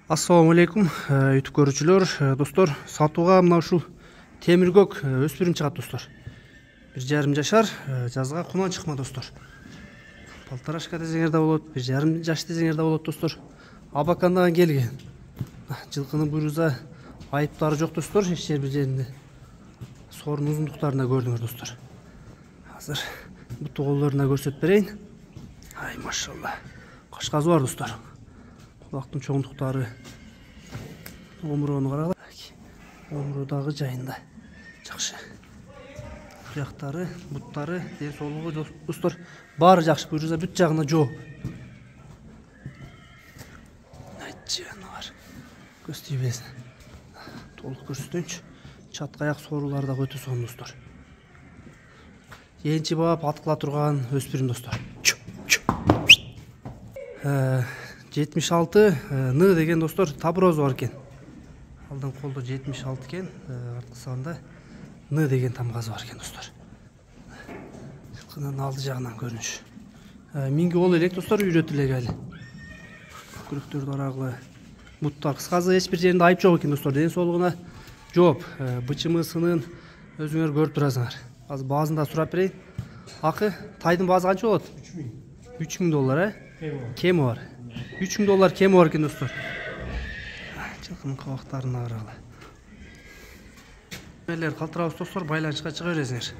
Assalamu алейкум, YouTube көрүүчүлөр, достор. Сатууга мына ушул темиргөк өспүрүм чыгат, достор. 1,5 жашар, жазга кунан чыкма, достор. Полторашка десеңер да болот, 1,5 жаш десеңер да болот, достор. Абакандан келген. Жылкынын буйруза айыптары жок, достор. Эч бир жеринде сорун узундуктарына көрдүңөр, достор. Азыр буту колдоруна көрсөтүп берейин. Ай, машалла. Кашказы бар, достор. Кулактын чоңдуктары, омуроону карагыла. Омуроодагы жайында жакшы. Аяктары, буттары, ден соолугу, достор, баары жакшы. Буйруза бүт жагына жооп. Айтчы, бар. Көз тийбесин. Толук көрсөтөйүнчү. Чатка аяк соорулары да өтө сонун, достор. Энчи бап аткыла турган өспүрүм, достор. 76 Н деген, достор, табырозу бар экен. Алдын колдо 76 экен, арткы сагында Н деген тамгасы бар экен, достор. Жылкынын алды жагынан көрүнүш. Минги ол элек, достор, үйрөтүлө эле. Көкүрөктөрдү арагылы, буттар кыскасы, эч бир жеринде айып жок экен, достор. Ден соолугуна жооп. Бычымы, сынын өзүңөр көрүп турасыңар. Азыр баазын да сурап берейин. Акы тайдын баазы канча болот? $3000, кеми бар. $3000 кеми бар экен, достор. Жылкынын кабактарына карагыла. Мелер калтырабыз, достор, байланышка чыга бересиңер.